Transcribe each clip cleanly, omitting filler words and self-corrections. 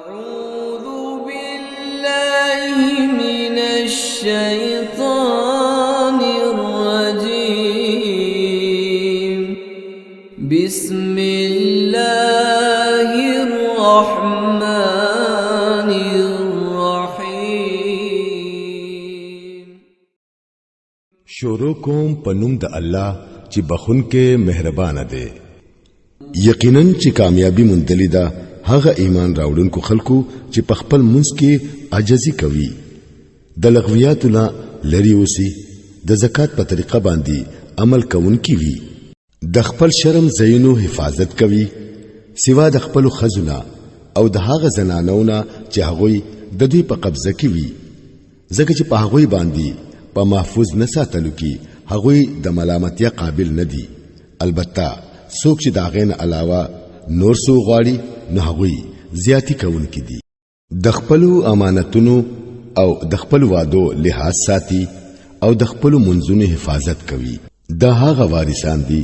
أعوذ بالله من الشيطان الرجيم. بسم الله الرحمن الرحيم. شروع کوم پنوم د الله چې بخون کې مهربان دی. یقینا چې کامیابی مندلی ده هغه ایمان راوړونکو خلکو چې په خپل منځ کې عاجزي کوي، د لغویاتو نه لري اوسي، د زکات په طریقه باندې عمل کوونکي وي، د خپل شرم زینو حفاظت کوي سوا د خپل خزونه او د هغه زنانونه چې هغوی د دوی په قبضه کې وي، ځکه چې په هغوی باندې په محفوظ نه ساتلو کې هغوی د ملامتیا قابل نه دي. البته څوک چې دا غین علاوه نور څه غواړي نو هغوی زیاتی کوونکي دي. د خپل امانتونو او د خپل وعدو لحاظ ساتي او د خپل منځونو حفاظت کوي. دا هغه وارثان دي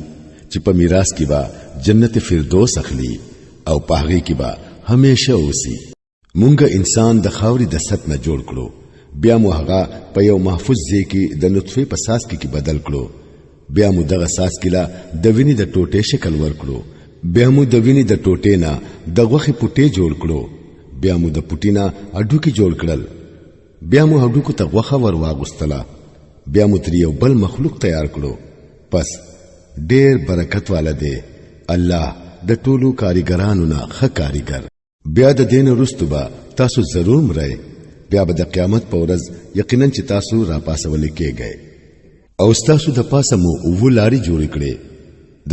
چې په میراث کې به جنت فردوس اخلي او په هغه کې به همیشه اوسي. مونږ انسان د خاوري د ست نه جوړ کړو، بیا مو هغه په یو محفوظ ځای کې د نطفه په ساس کې بدل کړو، بیا مو دغه ساس کې لا د وینې د ټوټې شکل ورکړو، بیا مو د وینې د ټوټې نه د غوښې پټې جوړ کړو، بیا مو د پټې نه هډوکي جوړ کړل، بیا مو هډوکو ته غوښه ور واغوستله، بیا مو تر یو بل مخلوق تیار کړو. پس ډېر برکت والا دی الله د ټولو کاریګرانو نه ښه کاریګر. بیا د دین وروسته به تاسو ضرور مرئ، بیا به د قیامت په ورځ یقینا چې تاسو را پاسول کېږئ او تاسو د پاسه مو ولاري جوړ کړي.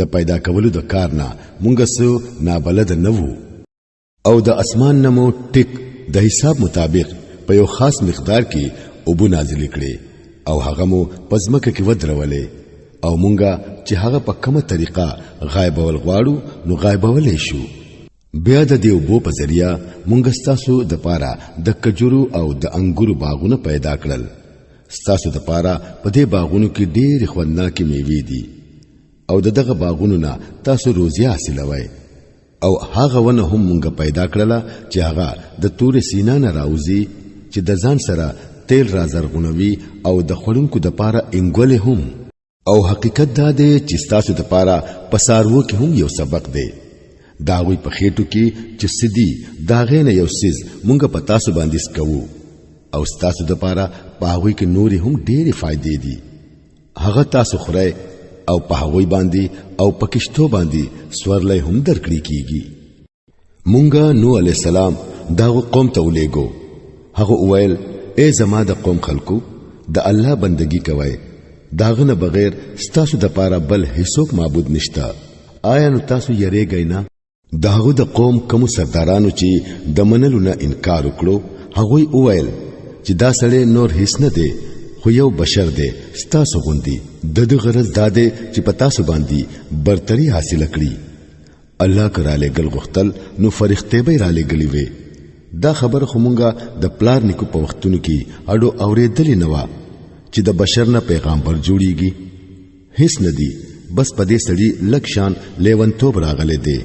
د پیدا کولو د کار نه مونږ سو نابلد نه وو او د اسمان نه مو ټیک د حساب مطابق په یو خاص مقدار کې اوبو نازل کړي او هغه مو پزمکه کې ودرولې او مونږه چې هغه په کومه طریقه غایبول غواړو نو غایبولې شو. بیا د دې اوبو په ذریعہ مونږ ستاسو د پاره د کجورو او د انګورو باغونه پیدا کړل. ستاسو د پاره په دې باغونو کې ډېر خوندناکې میوې دي او دغه باغونو نه تاسو روزي حاصلوي. او هغه ونه هم مونږ پیدا کړله چې هغه د تور سینا نه راوځي چې د ځان سره تیل را زرغونوي او د خړونکو د پاره انګولې هم. او حقیقت دا دی چې ستاسو د پاره پسارو کې هم یو سبق دی. داوی په خېټو کې چې سدي داغې نه یو سیز مونږ په تاسو باندې سکو او ستاسو د پاره پاوی کې نوري هم ډېرې فائدې دي. هغه تاسو خورئ او په هغوی باندې او په کشتو باندې سورلې هم درکړي کیږي. مونږه نوح علی السلام داغه قوم ته ولېګو. هغه وویل اے زما د قوم خلکو د الله بندگی کوئ، داغه نه بغیر ستاسو د پاره بل هیڅوک معبود نشتا. آیا نو تاسو یریږئ نه؟ داغه د قوم کوم سردارانو چې د منلو نه انکار وکړو هغوی وویل چې دا سړی نور هیڅ نه دی خو یو بشر دی ستاسو غوندي، د غرض داده چې په تاسو باندې برتری حاصل کړي. الله کراله ګل غختل نو فرښتې به را لګلې وي. دا خبر خو مونږه د پلار نیکو په وختونو کې اډو اورېدلې نه و چې د بشر نه پیغمبر جوړیږي. هیڅ نه دی، بس په دې سړي لک شان لیونتوب راغله دی.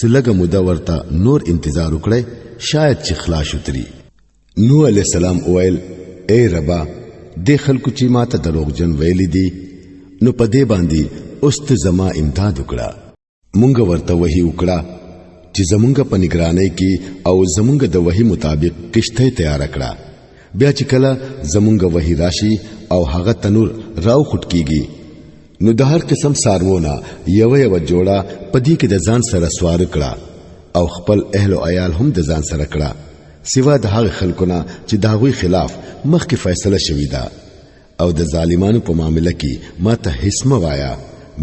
سلګه موده ورته نور انتظار وکړي شاید چې خلاص وتري. نوح علیہ السلام اویل اے ربا دې خلکو چې ماته دروغجن ویلې دي نو په دې باندې اوست زما امداد وکړه. مونږ ورته وحی وکړه چې زمونږ په نگرانۍ کې او زمونږ د وحی مطابق کشته تیار کړه. بیا چې کله زمونږ وحی راشي او هغه تنور راو خټ کیږي نو د هر قسم سارونه یو جوړه پدې کې د ځان سره سوار کړه او خپل اهل او عیال هم د ځان سره کړه سوا د هغه خلکونه چې داوی خلاف مخکې فیصله شوې ده. او د ظالمانو په معاملې کې ماته هیڅ موایا،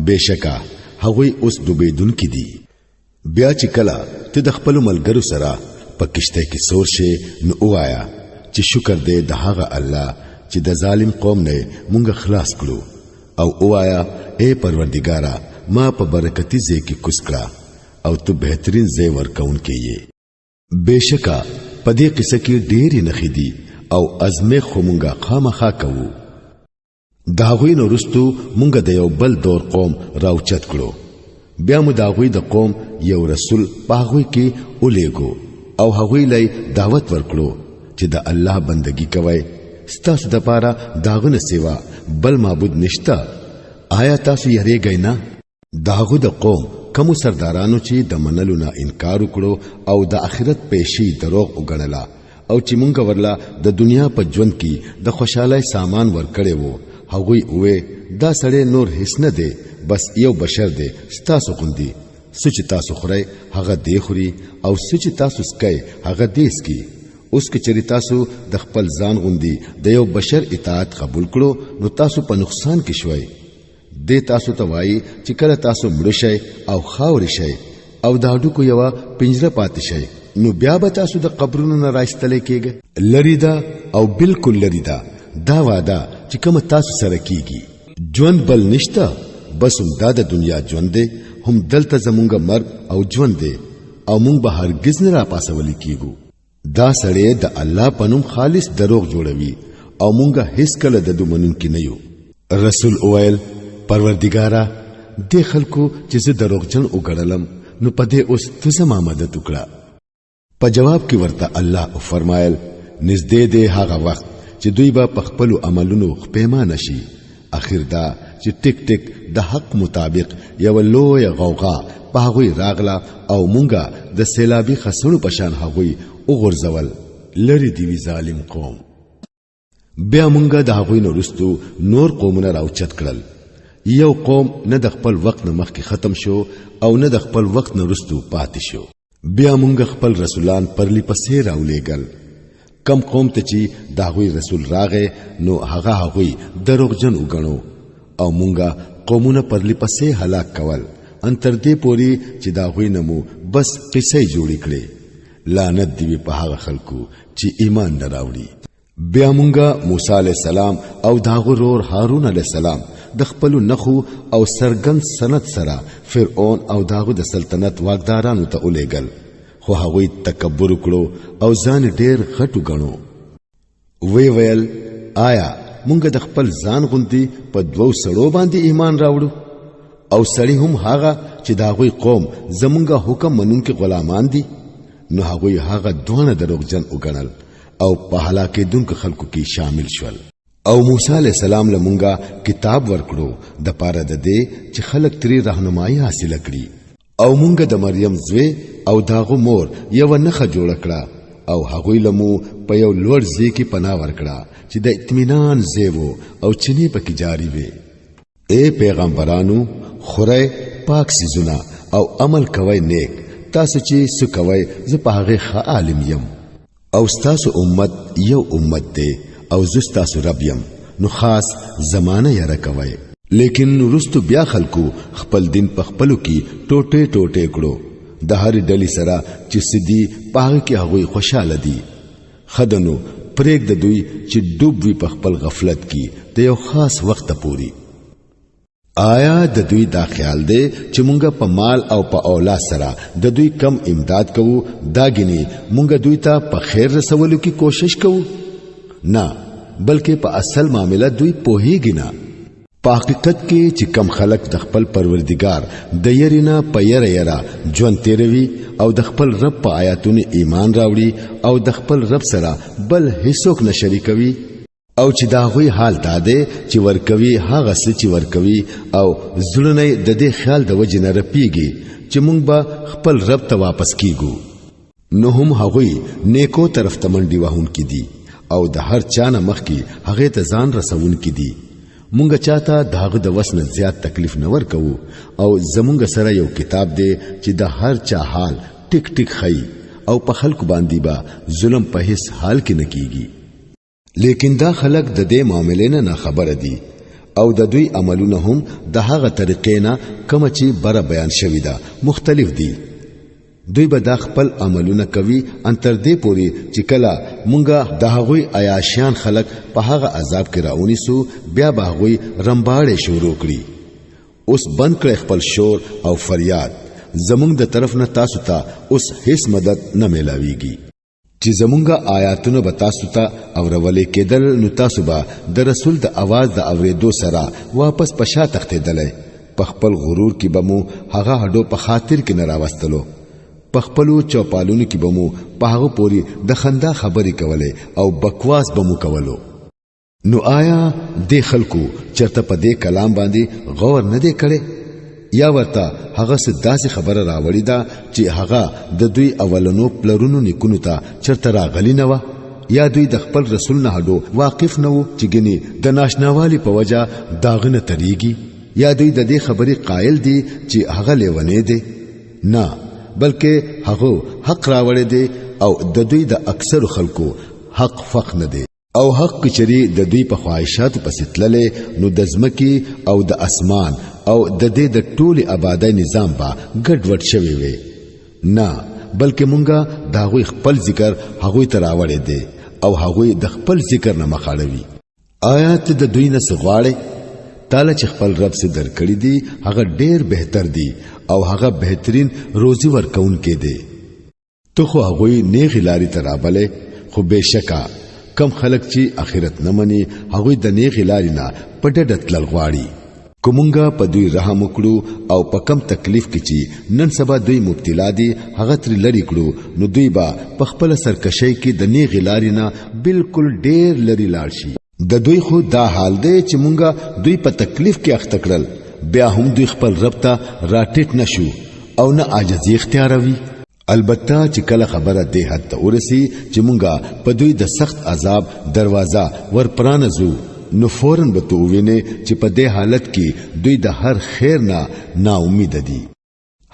بشکا هغوی اوس دوبېدونکي دي. بیا چې کله ته د خپل ملګرو سره په کشته کې سور شي نو وایا چې شکر دې د هغه الله چې د ظالم قوم نه مونږ خلاص کړو او وایا اے پروردګارا ما په برکتی ځای کې کوس کړه او ته بهترین ځای ورکوونکی یې. بشکا په دې قصه کې ډېرې نخې دي او ازمه خو مونږه خامخا کوو. داغوی نو رستو مونږ د یو بل دور قوم راوچت کړو. بیا مو داغوی د قوم یو رسول پاغوی کې اولېګو او هغوی لای دعوت ورکړو چې د الله بندگی کوي ستاسو د پاره داغونه سیوا بل معبود نشتا آیا تاسو یریږئ نه داغو د قوم کوم سردارانو چې د منلو نه انکار وکړو او د آخرت پېشي دروغ وګڼلا او چې مونږ ورلا د دنیا په ژوند کې د خوشحالۍ سامان ورکړې وو هغوی وې دا سړی نور هیڅ نه دی بس یو بشر دی ستاسو غوندي سچ تاسو خوري هغه دی خوري او سچ تاسو سکي هغه دی سکي اوس کې چری تاسو د خپل ځان غوندي د یو بشر اطاعت قبول کړو نو تاسو په نقصان کې شوي د تاسو ته وایي چې کله تاسو مړ شئ او خاور شئ او دا ډوکو یو پنجره پاتې شئ نو بیا به تاسو د قبرونو نه راځتل کېږي لری دا او بالکل لری دا وعده چې کوم تاسو سره کیږي ژوند بل نشتا بس هم دا د دنیا ژوند دی هم دلته زمونږ مرګ او ژوند دی او مونږ به هرگز نه را پاسولي کیږو دا سړی د الله پنوم خالص دروغ جوړوي او مونږ هیڅ کله د دومنون کې نه یو رسول اویل پروردگارا د خلکو چې زه دروغجن وګڼلم نو پدې اوس تو زما مدد وکړه په جواب کې ورته الله فرمایل نږدې دی هغه وخت چې دوی به په خپل عملونو پیمانه شي اخر دا چې ټیک ټیک د حق مطابق یو لوی غوغا په هغوی راغلا او مونږه د سیلابي خسونو پشان هغوی وګرځول لری دی ظالم قوم بیا مونږه د هغوی نو رستو نور قومونه راوچت کړل یو قوم نه د خپل وخت نه مخکې ختم شو او نه د خپل وخت نه رستو پاتې شو بیا مونږ خپل رسولان پرلی پسې راولېګل کم قوم ته چې داغوی رسول راغې نو هغوی دروغجن وګڼو او مونږه قومونه پرلی پسې هلاک کول ان تر دې پوري چې داغوی نمو بس قصې جوړې کړې لعنت دی په هغه خلکو چې ایمان نه راوړي بیا مونږه موسی علی السلام او داغو رور هارون علی السلام د خپل نخو او سرګن سند سره فرعون او داغو د سلطنت واګدارانو ته ولېګل خو هغوی تکبر وکړو او ځان ډېر غټ وګڼو ویل آیا مونږ د خپل ځان غوندي په دوو سړو باندې ایمان راوړو او سړی هم هغه چې داغوی قوم زمونږه حکم منونکي غلامان دي نو هغوی هغه دوه دروغجن وګڼل او په هلاکه دونکو خلکو کې شامل شول او موسی علی السلام له مونږه کتاب ورکړو د پاره د دې چې خلک تری راهنمایي حاصل کړي او مونږه د مریم زوی او داغو مور یو نخه جوړ کړه او هغوی لمو په یو لوړ ځای کې پناه ورکړه چې د اطمینان زیو او چني پکې جاری وي اے پیغمبرانو خوره پاک سيزونه او عمل کوي نیک تاسو چې څه کوي زه په هغه ښه عالم یم او تاسو امت یو امت دی او زه تاسو رب یم نو خاص زمانه یې راکوي لیکن رستو بیا خلکو خپل دین په خپلو کې ټوټه ټوټه کړو د هر ډلې سره چې سدي پاغه کې هغوی خوشاله دي خدنو پرېګ د دوی چې ډوب وي په خپل غفلت کې د یو خاص وخت پوري آیا د دوی دا خیال دی چې مونږه په مال او په اولاد سره د دوی کم امداد کوو دا غني مونږه دوی ته په خیر رسولو کې کوشش کوو نه بلکې په اصل معاملې دوی پوهیږي نه په حقیقت کې چې کم خلق د خپل پروردگار د یرینا په یره ژوند تیروي او د خپل رب په آیاتونو ایمان راوړي او د خپل رب سره بل هیڅوک نه شریکوي او چې دا غوي حال داده چې ورکوي هغه څه چې ورکوي او زړونه د دې خیال د وجه نه رپیږي چې مونږ به خپل رب ته واپس کیږو نو هم هغوی نیکو طرف ته منډي وهون کې دي او د هر چا نه مخکي هغه ته ځان رسون کې دي مونږ چاته داغه د وسنه زیات تکلیف نه ورکو او زمونږ سره یو کتاب دی چې د هر چا حال ټیک ټیک خي او په خلکو باندې با ظلم په هیڅ حال کې نه کیږي لیکن دا خلق د دې معاملې نه خبر دي او د دوی عملونه هم د هغه طریقې نه کوم چې بر بیان شوی دا مختلف دي دوی به د خپل عملونه کوي ان تر دې پوري چې کله مونږه د هغوی عیاشان خلق په هغه عذاب کې راونی سو بیا به هغوی رمباړې شروع کړي اوس بند کړ خپل شور او فریاد زمونږ د طرف نه تاسو ته اوس هیڅ مدد نه ملاويږي چې زمونږه آیاتونه به تاسو ته اورولې کېدل نو تاسو به د رسول د आवाज د اورېدو سره واپس پشا تختیدلې په خپل غرور کې به مو هغه هډو په خاطر کې نه راوستلو پخپلو چوپالونو کې بمو پاغو پوری د خندا خبرې کوله او بکواس بمو کولو. نو آیا د خلکو چرته په دې کلام باندې غور نه دی کړي یا ورته هغه سداسي خبره راوړی دا چې هغه د دوی اولنو پلرونو نیکونو ته چرته راغلی نه و یا دوی د خپل رسول نه هډو واقف نه وو چې ګني د ناشناوالي په وجه داغنه تریږي یا دوی د دې خبرې قائل دي چې هغه لیونه دي نه بلکې هغه حق راوړی دی او د دوی د اکثر خلکو حق فق نه دی او حق کچري د دوی په خواهشاتو پسې تللې نو د ځمکې او د اسمان او د دې د ټولي آبادی نظام با ګډوډ شوی وي نه بلکې مونږه دا غوي خپل ذکر هغه ته راوړی دی او هغه د خپل ذکر نه مخاړوي. آیات د دوی نه سغواړي تعالی چې خپل رب سره درکړي دي هغه ډېر بهتر دي او هغه بهترین روزي ورکون کې دي. تو خو هغه نه غلاري ترابله خو بشکا کم خلق چې اخرت نه مني هغه د نه غلاري نه پټډت لغواړي. کومنګا په دوی رحم وکړو او په کم تکلیف کې چې نن سبا دوی مبتلا دي هغه تر لری کړو نو دوی با په خپل سرکشي کې د نه غلاري نه بالکل ډېر لري لاړ شي. د دوی خو دا حال دی چې مونږه دوی په تکلیف کې اخته کړل بیا هم دوی خپل رب ته راټیټ نشو او نه عاجزي اختیاروي. البته چې کله خبره ده حد ته ورسي چې مونږه په دوی د سخت عذاب دروازه ورپرانځو نو فورن به تو ویني چې په دې حالت کې دوی د هر خیر نه نا امید دي.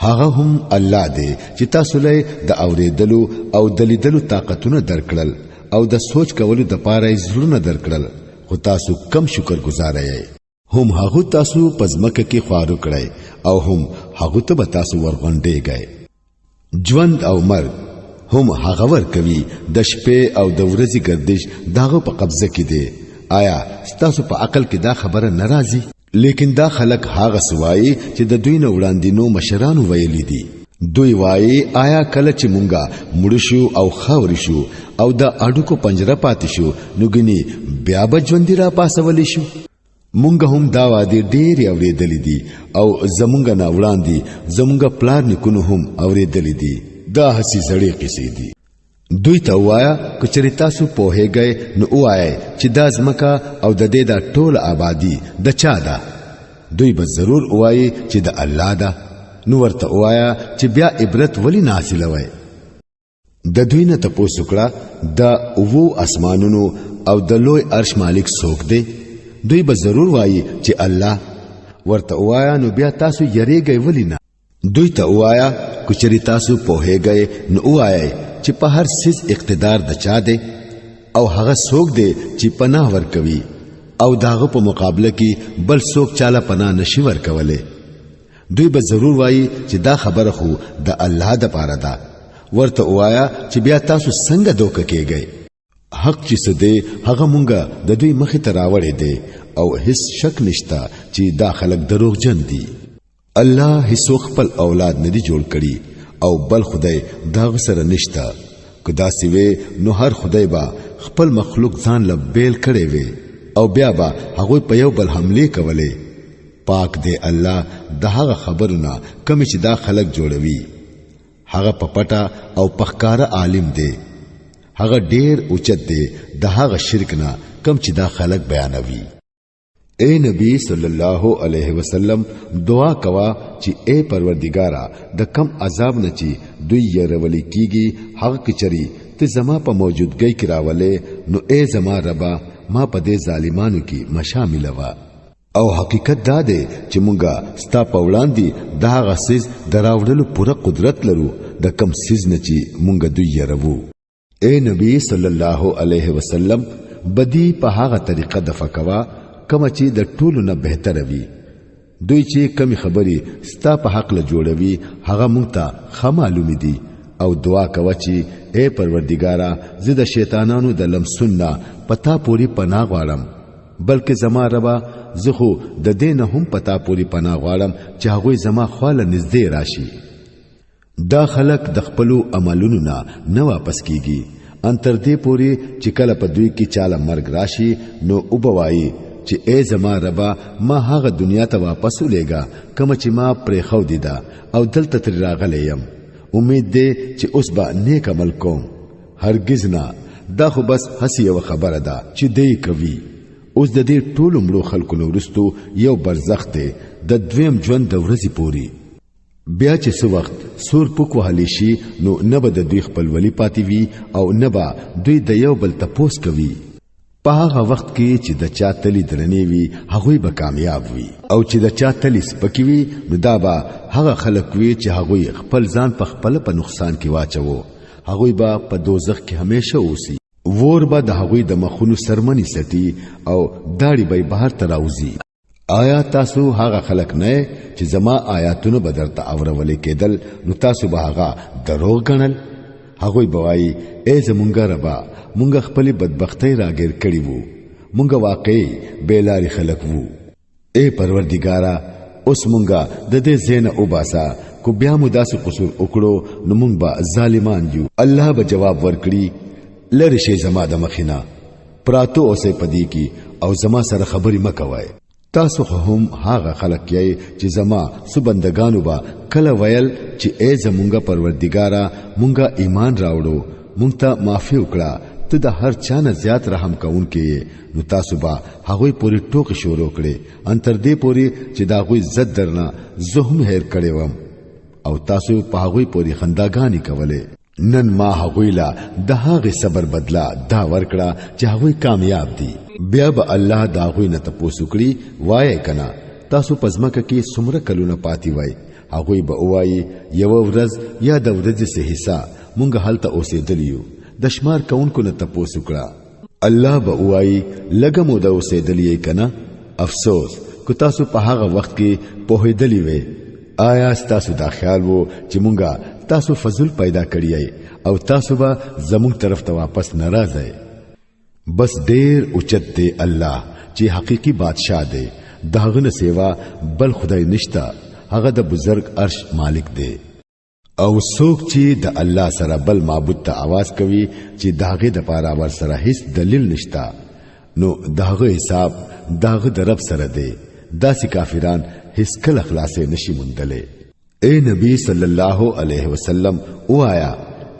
هغه هم الله دی چې تاسو له د اوریدلو او د لیدلو طاقتونه درکړل او د سوچ کولو د پاره زړونه درکړل خو تاسو کم شکر گزار یې. هم هغه تاسو پزمکه کې خوارو کړای او هم هغه ته به تاسو ورغونډې گئے. ژوند او مرګ هم هغه ور کوي د شپې او د ورځې گردش داغه په قبضه کې دی. آیا تاسو په عقل کې دا خبره ناراضي؟ لیکن دا خلق هغه سوای چې د دوی نه وړاندینو مشرانو ویلي دي. دوی وایي آیا کله چې مونږه مړ شو او خاور شو او د اډوکو پنجره پاتې شو نو ګني بیا به ژوند را پاسول شو. مونږ هم دا وادي ډېر اوریدلې دي او زمونږ نه وړاندې زمونږ پلار نکونو هم اوریدلې دي. دا هسي زړې قصې دي. دوی ته وایا کچری تاسو په هیګي نو وایي چې دا زمکا او د دې د ټول آبادی د چا ده؟ دوی به ضرور وایي چې د الله ده. نو ورته وایا چې بیا عبرت ولی ناصله وای. د دوی نه تاسو کړه د وو اسمانونو او د لوی عرش مالک څوک دی؟ دوی به ضرور وایي چې الله. ورته وایا نو بیا تاسو یریږئ ولی نه؟ دوی ته وایا کچری تاسو په هیګي نو وایي چې په هر سیز اقتدار د چا دی او هغه څوک دی چې پناه ورکوي او داغه په مقابله کې بل څوک چاله پناه نشي ورکوله. دوی به ضرور وایي چې دا خبره خو د الله د پاره ده. ورته وایا چې بیا تاسو څنګه دوکه کېږئ؟ حق چې څه دی هغه مونږه د دوی مخې ته راوړی دی او هیڅ شک نشته چې دا خلک دروغجن دي. الله هیڅ خپل اولاد نه دی جوړ کړي او بل خدای دا سره نشته. کدا سیوی نو هر خدای با خپل مخلوق ځان له بیل کړي وي او بیا با هغه په یو بل حمله کوله. پاک دی الله د هغه خبرونه کمی چې دا خلق جوړوي. هغه په پټه او پخکاره عالم دی. هغه ډیر اوچت دی د هغه شرک نه کم چې دا خلق بیانوي. اے نبی صلی الله علیه وسلم دعا کوا چې اے پروردگارا د کم عذاب نه چې دوی یې رولې کیږي هغه کچري ته زما په موجودګۍ کې راولې نو اے زما ربا ما په دې ظالمانو کې مشامل وا. او حقیقت دا دی چې مونږه ستا په وړاندې دا غسیز دراوړلو پوره قدرت لرو د کم سیز نه چې مونږ دوی یې ربو. اے نبی صلی الله علیه وسلم بدی په هغه طریقه د فکوا کما چې د ټولو نه بهتر وي. دوی چې کمی خبري ستا په حق له جوړوي هغه مونږ ته خمالوم دي او دعا کوي چې اے پروردگارا زه د شیطانانو د لمسنا پتا پوری پناه غواړم بلکې زما ربا زه خو د دین هم پتا پوری پناه غواړم چې هغه زما خواله نږدې راشي. دا خلق د خپلو عملونو نه واپس کیږي ان تر دې پوری چې کله په دوی کې چاله مرګ راشي نو وبوایي چې اے زما ربا ما هغه دنیا ته واپس ولېګا کوم چې ما پرې خو دیدا او دلته تر راغلی يم امید دې چې اوس به نیک عمل کوم هرگز نه دا خو بس هسي یو خبره ده چې دې کوي اوس د دې ټولو مړو خلکو نو ورستو یو برزخ دی د دویم ژوند د ورځې پوري بیا چې څو وخت سور پوک وهلی شي نو نه به د دوی خپل ولی پاتې وي او نه به دوی د یو بل تپوس کوي په هغه وخت کې چې د چا تلی درنې وي هغوی به کامیاب وي او چې د چا تلی سپکی وي نو دا به هغه خلک وي چې هغوی خپل ځان په خپل په نقصان کې واچوي هغوی به په دوزخ کې همیشه اوسي ور به د هغوی د مخونو سرمنی سټي او داړي به بهر تراوزي آیا تاسو هغه خلک نه چې زما آیاتونه بدرته اورولې کېدل نو تاسو به هغه دروغ ګڼل هغوی بوای ای زمونږ ربا مونږ خپل بدبختی راګیر کړی وو مونږ واقعي بیلاری خلک وو ای پروردګارا اوس مونږه د دې زین او باسا کو بیا مو داسې قصور وکړو نو مونږ به ظالمان یو الله به جواب ورکړي لری شي زما د مخینا پراتو اوسه پدی کی او زما سره خبري مکوای تاسو هم هاغه خلق یې چې زما سبندگانو با کله ویل چې ای زمونږه پروردګارا مونږه ایمان راوړو مونږ ته معافي وکړه ته د هر چا نه زیات رحم کوونکې نو تاسو با هغه پوری ټوک شروع کړي ان تر دې پوری چې دا غوي زد درنه زهم هیر کړي وم او تاسو په هغه پوری خنداګانی کوله نن ما هغوی لا د هغه صبر بدلا دا ورکړه چې هغوی کامیاب دي بیا به الله دا هغوی نه تاسو کړی وای کنا تاسو پزماکه کې سمره کلونه پاتې وای هغوی به وای یو ورځ یا د ورځې سه حصہ مونږ هلته اوسېدلیو د شمار کونکو نه تاسو کړه الله به وای لګه مو د اوسېدلې کنا افسوس کو تاسو په هغه وخت کې پوهېدلی وای آیا تاسو دا خیال وو چې مونږه تاسو فضل پیدا کړی او تاسو به زموږ طرف ته واپس ناراضه بس ډیر اوچت دی الله چې حقيقي بادشاہ دی داغه نه سیوا بل خدای نشتا هغه د بزرگ عرش مالک دی او څوک چې د الله سره بل معبود ته आवाज کوي چې داغه د پاره ور سره هیڅ دلیل نشتا نو داغه حساب داغه د رب سره دی داسې کافران هیڅ کله خلاصې نشي مندلې اے نبی صلی الله علیه وسلم او آیا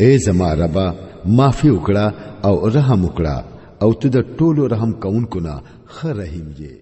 اے زما ربا معافی وکړه او رحم وکړه او ته د ټولو رحم کوونکو نه خ رحیم یې